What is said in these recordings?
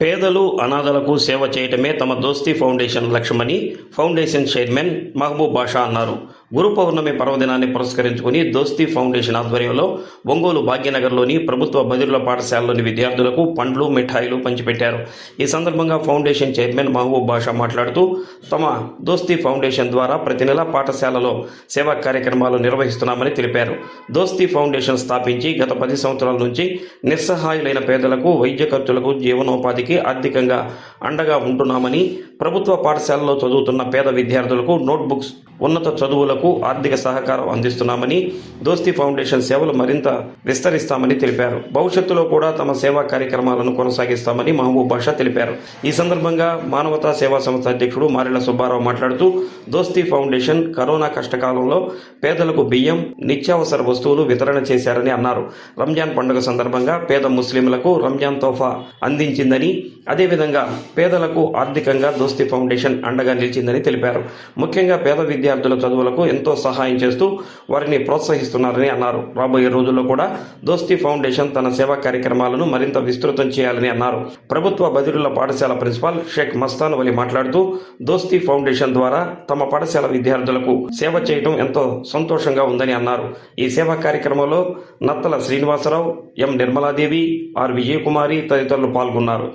పేదలు, అనాథలకు సేవ చేయటమే తమ దోస్తీ ఫౌండేషన్ లక్ష్యమని ఫౌండేషన్ చైర్మన్ మహబూబ్ బాషా అన్నారు. గురు పౌర్ణమి పర్వదినాన్ని పురస్కరించుకుని దోస్తీ ఫౌండేషన్ ఆధ్వర్యంలో ఒంగోలు భాగ్యనగర్లోని ప్రభుత్వ బదిరుల పాఠశాలలోని విద్యార్థులకు పండ్లు, మిఠాయిలు పంచిపెట్టారు. ఈ సందర్భంగా ఫౌండేషన్ చైర్మన్ మహబూబ్ బాషా మాట్లాడుతూ, తమ దోస్తీ ఫౌండేషన్ ద్వారా ప్రతి నెల పాఠశాలలో సేవా కార్యక్రమాలు నిర్వహిస్తున్నామని తెలిపారు. దోస్తీ ఫౌండేషన్ స్థాపించి గత 10 సంవత్సరాల నుంచి నిస్సహాయులైన పేదలకు వైద్య ఖర్చులకు, జీవనోపాధికి ఆర్థికంగా అండగా ఉంటున్నామని, ప్రభుత్వ పాఠశాలలో చదువుతున్న పేద విద్యార్థులకు నోట్బుక్స్, ఉన్నత చదువులకు ఆర్థిక సహకారం అందిస్తున్నామని, దోస్తీ ఫౌండేషన్ సేవలు మరింత విస్తరిస్తామని తెలిపారు. భవిష్యత్తులో కూడా తమ సేవా కార్యక్రమాలను కొనసాగిస్తామని మహబూబ్ బాషా తెలిపారు. ఈ సందర్భంగా మానవతా సేవా సంస్థ అధ్యక్షుడు మారెళ్ల సుబ్బారావు మాట్లాడుతూ, దోస్తీ ఫౌండేషన్ కరోనా కష్టకాలంలో పేదలకు బియ్యం, నిత్యావసర వస్తువులు వితరణ చేశారని అన్నారు. రంజాన్ పండుగ సందర్భంగా పేద ముస్లింలకు రంజాన్ తోఫా అందించిందని, అదేవిధంగా పేదలకు ఆర్థికంగా దోస్తీ ఫౌండేషన్ అండగా నిలిచిందని తెలిపారు. ముఖ్యంగా పేద విద్యార్థుల చదువులకు ఎంతో సహాయం చేస్తూ వారిని ప్రోత్సహిస్తున్నారని అన్నారు. రాబోయే రోజుల్లో కూడా దోస్తీ ఫౌండేషన్ తన సేవా కార్యక్రమాలను మరింత విస్తృతం చేయాలని అన్నారు. ప్రభుత్వ బదిరుల పాఠశాల ప్రిన్సిపాల్ షేక్ మస్తాన్ వలి మాట్లాడుతూ, దోస్తీ ఫౌండేషన్ ద్వారా తమ పాఠశాల విద్యార్థులకు సేవ చేయడం ఎంతో సంతోషంగా ఉందని అన్నారు. ఈ సేవా కార్యక్రమంలో నత్తల శ్రీనివాసరావు, ఎం నిర్మలాదేవి, ఆర్ విజయకుమారి తదితరులు పాల్గొన్నారు.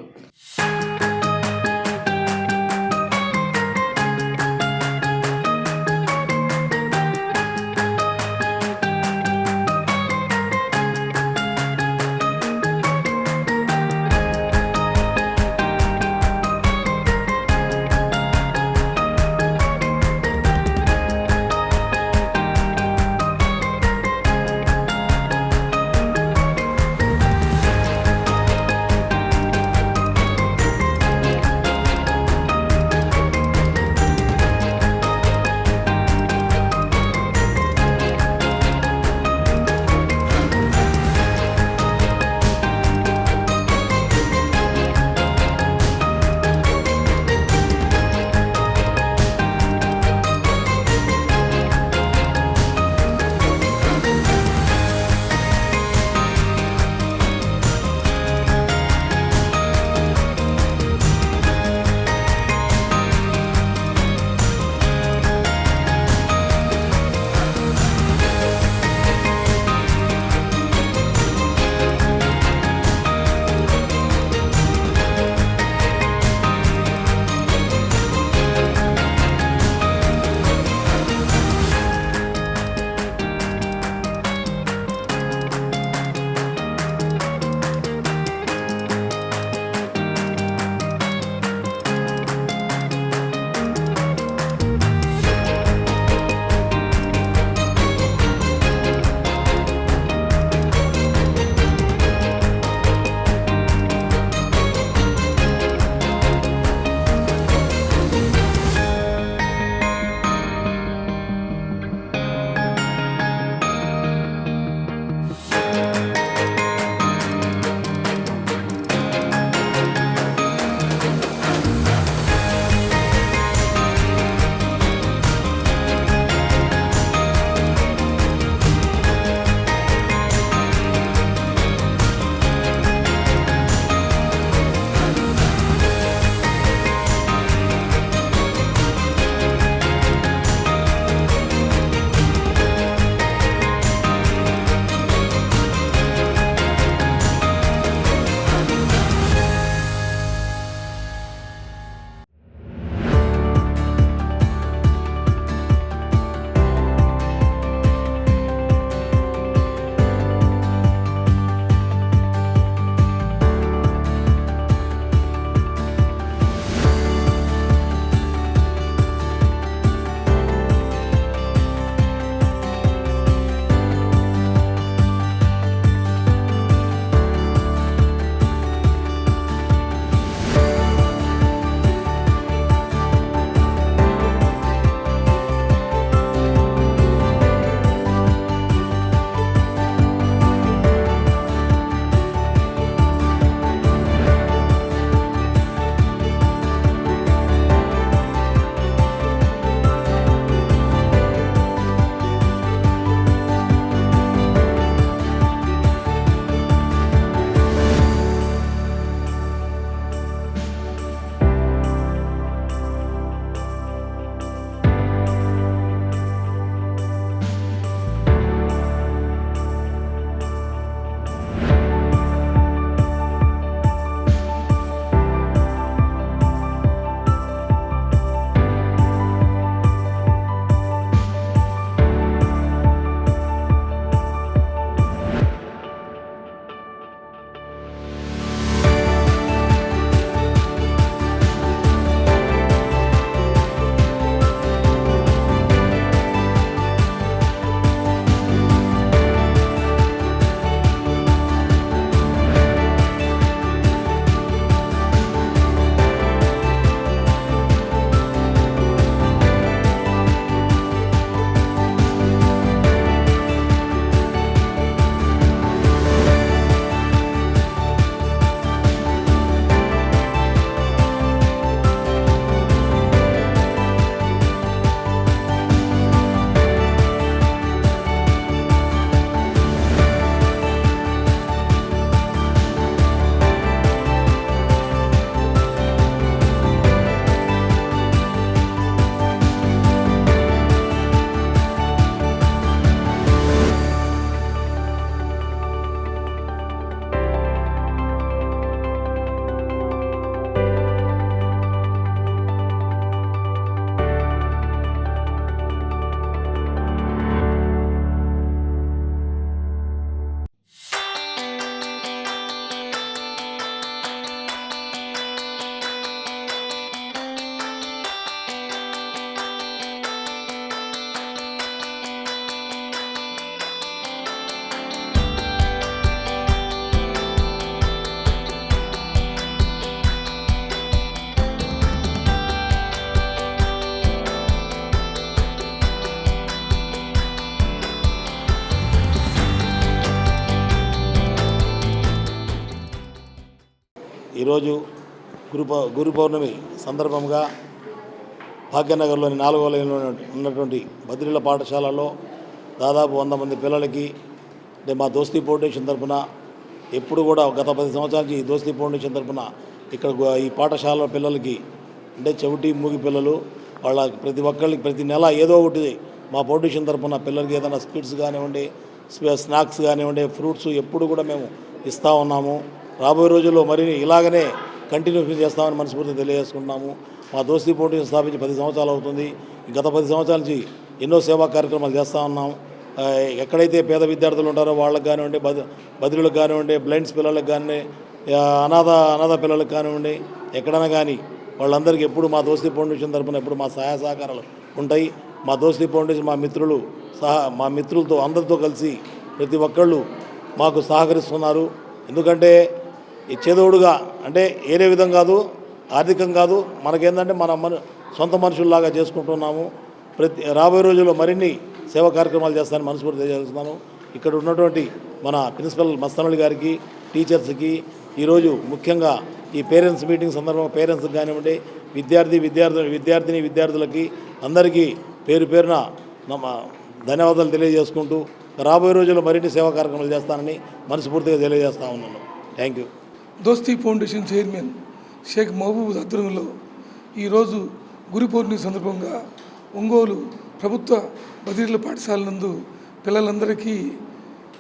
ఈరోజు గురు పౌర్ణమి సందర్భంగా భాగ్యనగర్లోని 4వ లైన్లో ఉన్నటువంటి బదిలీల పాఠశాలలో దాదాపు 100 మంది పిల్లలకి అంటే మా దోస్తీ ఫౌండేషన్ తరఫున ఎప్పుడు కూడా గత 10 సంవత్సరాల నుంచి ఈ దోస్తీ ఫౌండేషన్ తరఫున ఇక్కడ ఈ పాఠశాల పిల్లలకి అంటే చెవిటి మూగి పిల్లలు వాళ్ళ ప్రతి ఒక్కరికి ప్రతి నెల ఏదో ఒకటి మా ఫౌండేషన్ తరఫున పిల్లలకి ఏదైనా స్వీట్స్ కానివ్వండి, స్నాక్స్ కానివ్వండి, ఫ్రూట్స్ ఎప్పుడు కూడా మేము ఇస్తూ ఉన్నాము. రాబోయే రోజుల్లో మరి ఇలాగనే కంటిన్యూ చేస్తామని మనస్ఫూర్తిగా తెలియజేసుకుంటున్నాము. మా దోస్తీ ఫౌండేషన్ స్థాపించి 10 సంవత్సరాలు అవుతుంది. గత 10 సంవత్సరాల నుంచి ఎన్నో సేవా కార్యక్రమాలు చేస్తూ ఉన్నాం. ఎక్కడైతే పేద విద్యార్థులు ఉంటారో వాళ్ళకి కానివ్వండి, బదిలీలకు కానివ్వండి, బ్లైండ్స్ పిల్లలకు కానీ, అనాథ పిల్లలకు కానివ్వండి, ఎక్కడైనా కానీ వాళ్ళందరికీ ఎప్పుడు మా దోస్తీ ఫౌండేషన్ తరఫున ఎప్పుడు మా సహాయ సహకారాలు ఉంటాయి. మా దోస్తీ ఫౌండేషన్ మా మిత్రులతో అందరితో కలిసి ప్రతి ఒక్కళ్ళు మాకు సహకరిస్తున్నారు. ఎందుకంటే చేదోడుగా అంటే ఏరే విధం కాదు, ఆర్థికం కాదు, మనకేంటంటే మన సొంత మనుషుల్లాగా చేసుకుంటున్నాము. రాబోయే రోజుల్లో మరిన్ని సేవా కార్యక్రమాలు చేస్తానని మనస్ఫూర్తి తెలియజేస్తున్నాను. ఇక్కడ ఉన్నటువంటి మన ప్రిన్సిపల్ మస్తానల్లి గారికి, టీచర్స్కి ఈరోజు ముఖ్యంగా ఈ పేరెంట్స్ మీటింగ్ సందర్భంగా పేరెంట్స్కి కానివ్వండి, విద్యార్థులకి అందరికీ పేరున ధన్యవాదాలు తెలియజేసుకుంటూ రాబోయే రోజుల్లో మరిన్ని సేవా కార్యక్రమాలు చేస్తానని మనస్ఫూర్తిగా తెలియజేస్తా ఉన్నాను. Thank you. Dosti foundation chairman Sheikh Mahboob ఆధ్వర్యంలో ఈరోజు గురు పౌర్ణమి సందర్భంగా ఒంగోలు ప్రభుత్వ బదిలీల పాఠశాల నందు పిల్లలందరికీ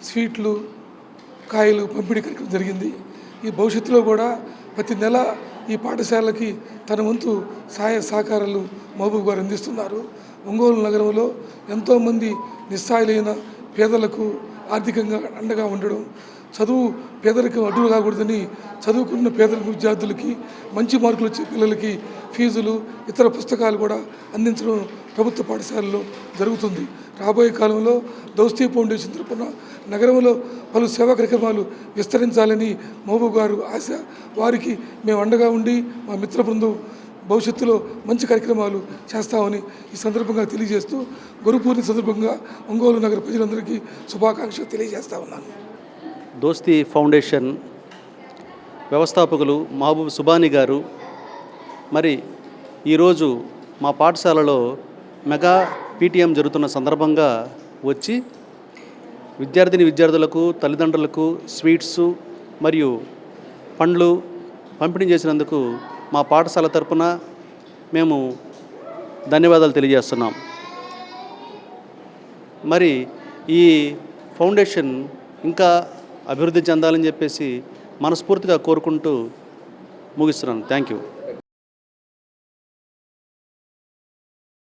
స్వీట్లు, కాయలు పంపిణీ కార్యక్రమం జరిగింది. ఈ భవిష్యత్తులో కూడా ప్రతి నెల ఈ పాఠశాలకి తన వంతు సహాయ సహకారాలు మహబూబ్ గారు అందిస్తున్నారు. ఒంగోలు నగరంలో ఎంతోమంది నిస్సాయులైన పేదలకు ఆర్థికంగా అండగా ఉండడం, చదువు పేదరికం అడ్డు కాకూడదని చదువుకున్న పేదరిక విద్యార్థులకి మంచి మార్కులు వచ్చే పిల్లలకి ఫీజులు, ఇతర పుస్తకాలు కూడా అందించడం ప్రభుత్వ పాఠశాలలో జరుగుతుంది. రాబోయే కాలంలో దోస్తీ ఫౌండేషన్ తరపున నగరంలో పలు సేవా కార్యక్రమాలు విస్తరించాలని మహబూబ్ గారు ఆశ. వారికి మేము అండగా ఉండి మా మిత్ర బృందం భవిష్యత్తులో మంచి కార్యక్రమాలు చేస్తామని ఈ సందర్భంగా తెలియజేస్తూ గురు పూర్ణిమ సందర్భంగా ఒంగోలు నగర ప్రజలందరికీ శుభాకాంక్షలు తెలియజేస్తా ఉన్నాను. దోస్తీ ఫౌండేషన్ వ్యవస్థాపకులు మహబూబ్ సుబానీ గారు మరి ఈరోజు మా పాఠశాలలో మెగా పీటీఎం జరుగుతున్న సందర్భంగా వచ్చి విద్యార్థులకు, తల్లిదండ్రులకు స్వీట్స్ మరియు పండ్లు పంపిణీ చేసినందుకు మా పాఠశాల తరపున మేము ధన్యవాదాలు తెలియజేస్తున్నాం. మరి ఈ ఫౌండేషన్ ఇంకా అభివృద్ధి చెందాలని చెప్పేసి మనస్ఫూర్తిగా కోరుకుంటూ ముగిస్తున్నాను. Thank you.